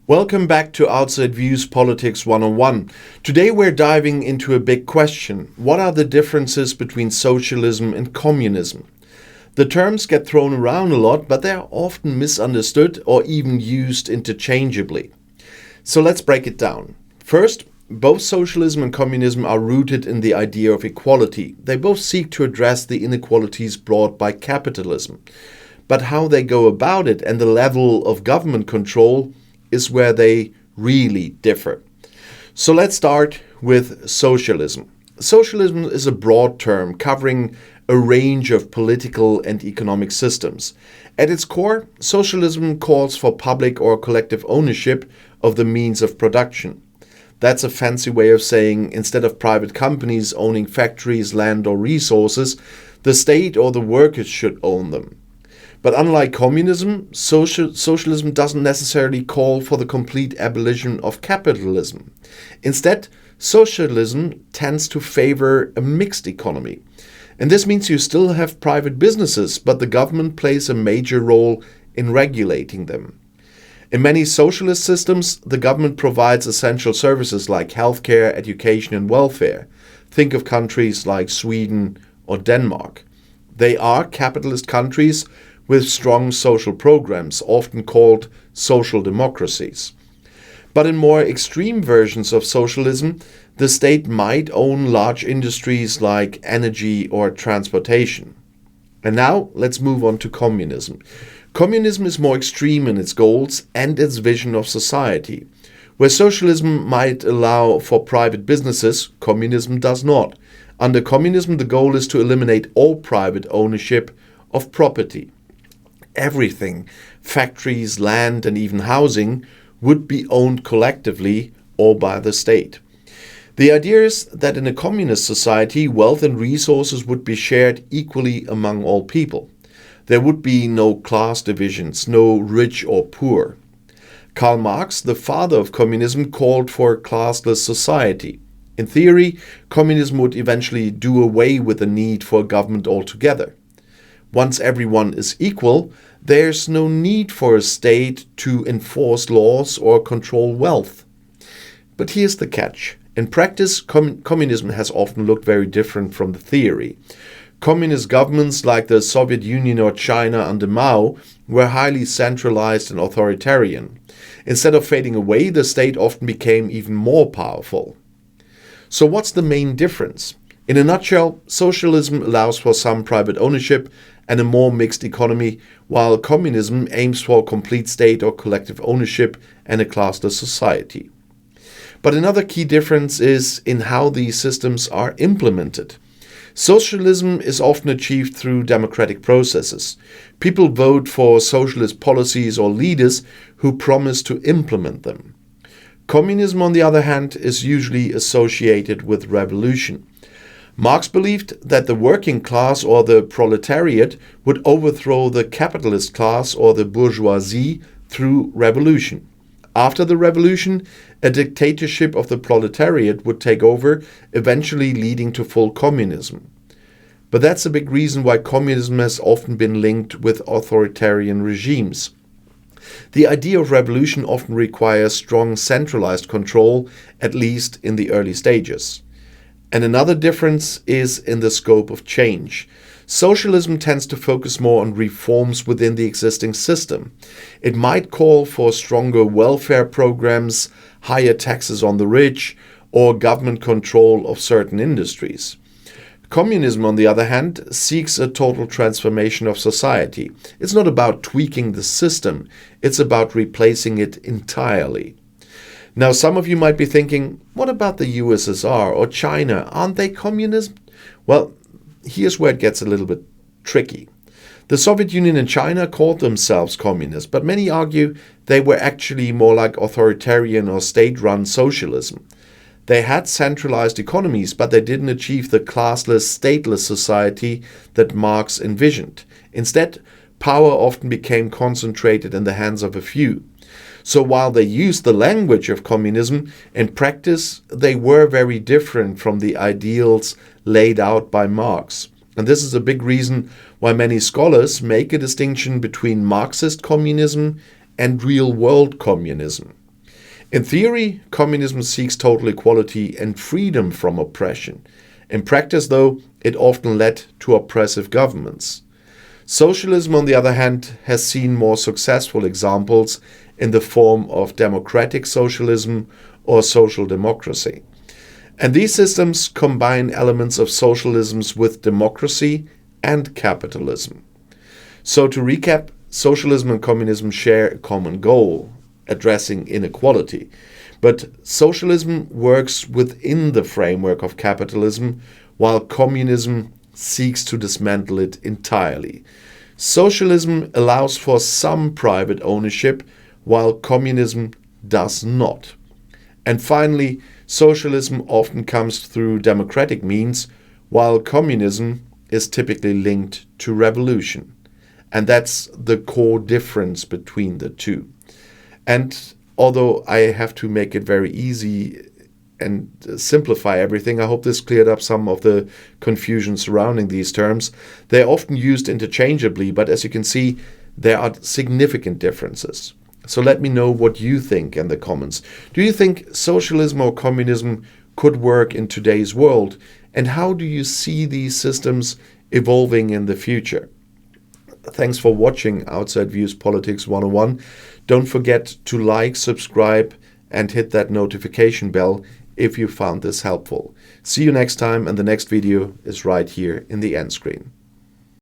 Welcome back to Outside Views Politics 101. Today we're diving into a big question. What are the differences between socialism and communism? The terms get thrown around a lot, but they're often misunderstood or even used interchangeably. So let's break it down. First, both socialism and communism are rooted in the idea of equality. They both seek to address the inequalities brought by capitalism. But how they go about it and the level of government control is where they really differ. So let's start with socialism. Socialism is a broad term covering a range of political and economic systems. At its core, socialism calls for public or collective ownership of the means of production. That's a fancy way of saying instead of private companies owning factories, land, or resources, the state or the workers should own them. But unlike communism, socialism doesn't necessarily call for the complete abolition of capitalism. Instead, socialism tends to favor a mixed economy. And this means you still have private businesses, but the government plays a major role in regulating them. In many socialist systems, the government provides essential services like healthcare, education, and welfare. Think of countries like Sweden or Denmark. They are capitalist countries with strong social programs, often called social democracies. But in more extreme versions of socialism, the state might own large industries like energy or transportation. And now let's move on to communism. Communism is more extreme in its goals and its vision of society. Where socialism might allow for private businesses, communism does not. Under communism, the goal is to eliminate all private ownership of property. Everything, factories, land, and even housing, would be owned collectively or by the state. The idea is that in a communist society, wealth and resources would be shared equally among all people. There would be no class divisions, no rich or poor. Karl Marx, the father of communism, called for a classless society. In theory, communism would eventually do away with the need for a government altogether. Once everyone is equal, there's no need for a state to enforce laws or control wealth. But here's the catch. In practice, communism has often looked very different from the theory. Communist governments like the Soviet Union or China under Mao were highly centralized and authoritarian. Instead of fading away, the state often became even more powerful. So what's the main difference? In a nutshell, socialism allows for some private ownership and a more mixed economy, while communism aims for complete state or collective ownership and a classless society. But another key difference is in how these systems are implemented. Socialism is often achieved through democratic processes. People vote for socialist policies or leaders who promise to implement them. Communism, on the other hand, is usually associated with revolution. Marx believed that the working class or the proletariat would overthrow the capitalist class or the bourgeoisie through revolution. After the revolution, a dictatorship of the proletariat would take over, eventually leading to full communism. But that's a big reason why communism has often been linked with authoritarian regimes. The idea of revolution often requires strong centralized control, at least in the early stages. And another difference is in the scope of change. Socialism tends to focus more on reforms within the existing system. It might call for stronger welfare programs, higher taxes on the rich, or government control of certain industries. Communism, on the other hand, seeks a total transformation of society. It's not about tweaking the system, it's about replacing it entirely. Now, some of you might be thinking, what about the USSR or China? Aren't they communist? Well, here's where it gets a little bit tricky. The Soviet Union and China called themselves communist, but many argue they were actually more like authoritarian or state-run socialism. They had centralized economies, but they didn't achieve the classless, stateless society that Marx envisioned. Instead, power often became concentrated in the hands of a few. So while they used the language of communism, in practice they were very different from the ideals laid out by Marx. And this is a big reason why many scholars make a distinction between Marxist communism and real-world communism. In theory, communism seeks total equality and freedom from oppression. In practice, though, it often led to oppressive governments. Socialism, on the other hand, has seen more successful examples in the form of democratic socialism or social democracy. And these systems combine elements of socialisms with democracy and capitalism. So to recap, socialism and communism share a common goal, addressing inequality. But socialism works within the framework of capitalism, while communism seeks to dismantle it entirely. Socialism allows for some private ownership, while communism does not. And finally, socialism often comes through democratic means, while communism is typically linked to revolution. And that's the core difference between the two. And although I have to make it very easy and simplify everything, I hope this cleared up some of the confusion surrounding these terms. They're often used interchangeably, but as you can see, there are significant differences. So let me know what you think in the comments. Do you think socialism or communism could work in today's world? And how do you see these systems evolving in the future? Thanks for watching Outside Views Politics 101. Don't forget to like, subscribe, and hit that notification bell if you found this helpful. See you next time, and the next video is right here in the end screen.